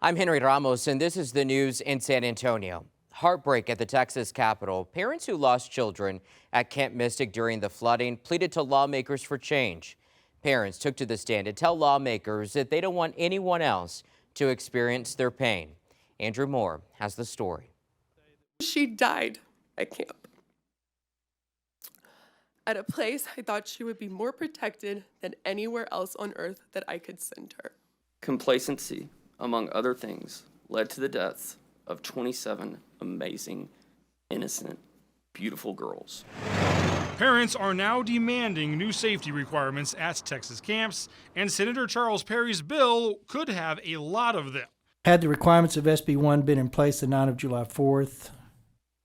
I'm Henry Ramos, and this is the news in San Antonio. Heartbreak at the Texas Capitol. Parents who lost children at Camp Mystic during the flooding pleaded to lawmakers for change. Parents took to the stand to tell lawmakers that they don't want anyone else to experience their pain. Andrew Moore has the story. She died at camp, at a place I thought she would be more protected than anywhere else on earth that I could send her. Complacency, among other things, led to the deaths of 27 amazing, innocent, beautiful girls. Parents are now demanding new safety requirements at Texas camps, and Senator Charles Perry's bill could have a lot of them. Had the requirements of SB 1 been in place the night of July 4th,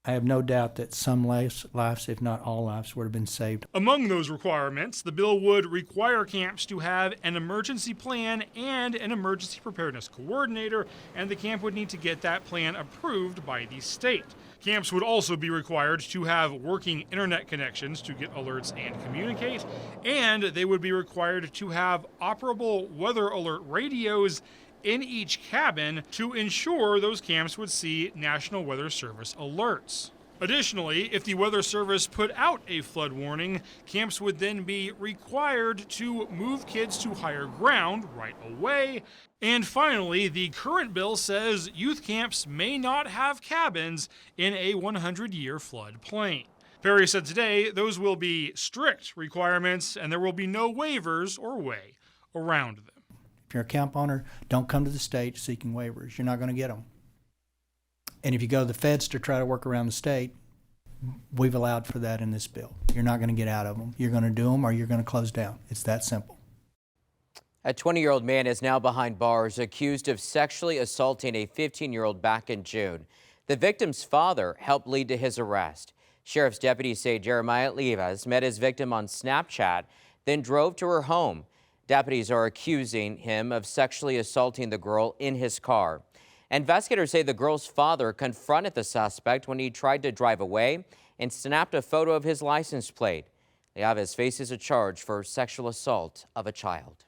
I have no doubt that some lives, if not all lives, would have been saved. Among those requirements, the bill would require camps to have an emergency plan and an emergency preparedness coordinator, and the camp would need to get that plan approved by the state. Camps would also be required to have working internet connections to get alerts and communicate, and they would be required to have operable weather alert radios in each cabin to ensure those camps would see National Weather Service alerts. Additionally, if the Weather Service put out a flood warning, camps would then be required to move kids to higher ground right away. And finally, the current bill says youth camps may not have cabins in a 100-year flood plain. Perry said today those will be strict requirements and there will be no waivers or way around them. If you're a camp owner, don't come to the state seeking waivers. You're not going to get them. And if you go to the feds to try to work around the state, we've allowed for that in this bill. You're not going to get out of them. You're going to do them or you're going to close down. It's that simple. A 20-year-old man is now behind bars accused of sexually assaulting a 15-year-old back in June. The victim's father helped lead to his arrest. Sheriff's deputies say Jeremiah Livas met his victim on Snapchat, then drove to her home. Deputies are accusing him of sexually assaulting the girl in his car. Investigators say the girl's father confronted the suspect when he tried to drive away and snapped a photo of his license plate. Livas faces a charge for sexual assault of a child.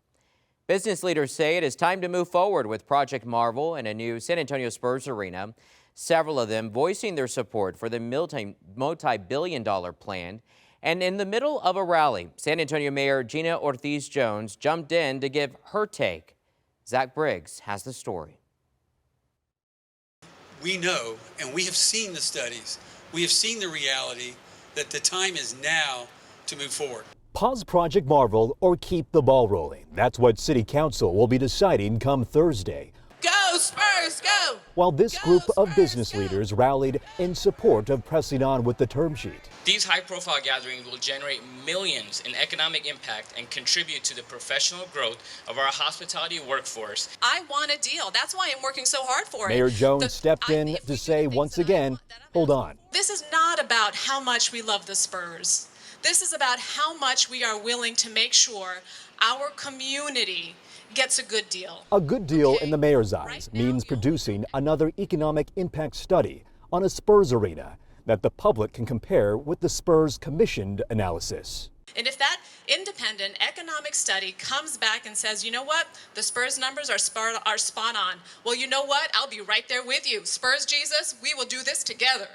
Business leaders say it is time to move forward with Project Marvel and a new San Antonio Spurs arena. Several of them voicing their support for the multi-billion-dollar plan. And in the middle of a rally, San Antonio Mayor Gina Ortiz-Jones jumped in to give her take. Zach Briggs has the story. We know, and we have seen the studies, we have seen the reality that the time is now to move forward. Pause Project Marvel or keep the ball rolling. That's what City Council will be deciding come Thursday. Go Spurs, go! While this group of business leaders rallied in support of pressing on with the term sheet. These high-profile gatherings will generate millions in economic impact and contribute to the professional growth of our hospitality workforce. I want a deal. That's why I'm working so hard for it. Mayor Jones stepped in to say once again, hold on. This is not about how much we love the Spurs. This is about how much we are willing to make sure our community gets a good deal. A good deal in the mayor's eyes means producing another economic impact study on a Spurs arena that the public can compare with the Spurs commissioned analysis. And if that independent economic study comes back and says, you know what, the Spurs numbers are spot on. Well, you know what, I'll be right there with you. Spurs Jesus, we will do this together.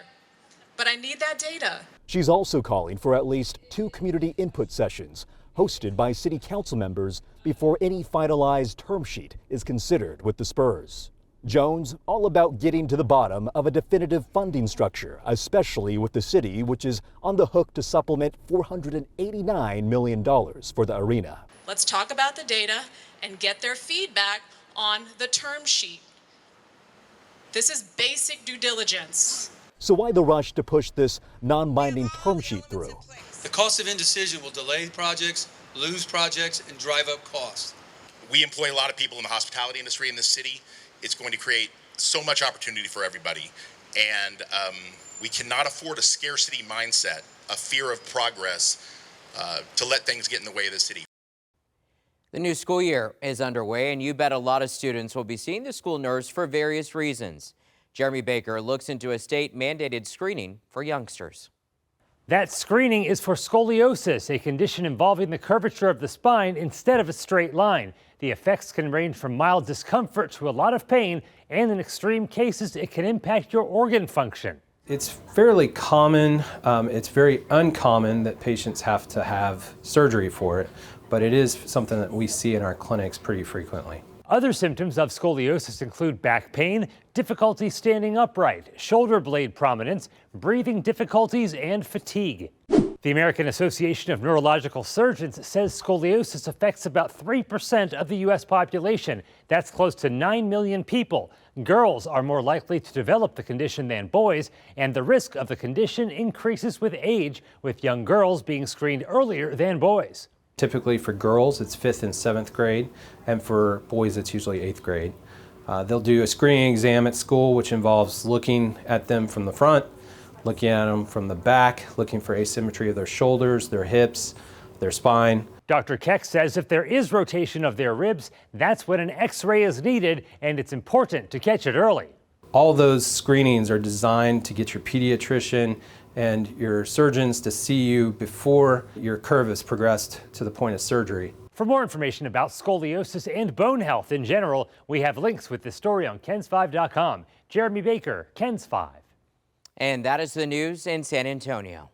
But I need that data. She's also calling for at least 2 community input sessions hosted by city council members before any finalized term sheet is considered with the Spurs. Jones all about getting to the bottom of a definitive funding structure, especially with the city, which is on the hook to supplement $489 million for the arena. Let's talk about the data and get their feedback on the term sheet. This is basic due diligence. So why the rush to push this non-binding term sheet through? The cost of indecision will delay projects, lose projects, and drive up costs. We employ a lot of people in the hospitality industry in this city. It's going to create so much opportunity for everybody. And we cannot afford a scarcity mindset, a fear of progress, to let things get in the way of the city. The new school year is underway, and you bet a lot of students will be seeing the school nurse for various reasons. Jeremy Baker looks into a state-mandated screening for youngsters. That screening is for scoliosis, a condition involving the curvature of the spine instead of a straight line. The effects can range from mild discomfort to a lot of pain, and in extreme cases, it can impact your organ function. It's fairly common. It's very uncommon that patients have to have surgery for it, but it is something that we see in our clinics pretty frequently. Other symptoms of scoliosis include back pain, difficulty standing upright, shoulder blade prominence, breathing difficulties, and fatigue. The American Association of Neurological Surgeons says scoliosis affects about 3% of the U.S. population. That's close to 9 million people. Girls are more likely to develop the condition than boys, and the risk of the condition increases with age, with young girls being screened earlier than boys. Typically for girls, it's 5th and 7th grade, and for boys, it's usually 8th grade. They'll do a screening exam at school, which involves looking at them from the front, looking at them from the back, looking for asymmetry of their shoulders, their hips, their spine. Dr. Keck says if there is rotation of their ribs, that's when an X-ray is needed, and it's important to catch it early. All those screenings are designed to get your pediatrician and your surgeons to see you before your curve has progressed to the point of surgery. For more information about scoliosis and bone health in general, we have links with this story on KENS5.com. Jeremy Baker, KENS 5. And that is the news in San Antonio.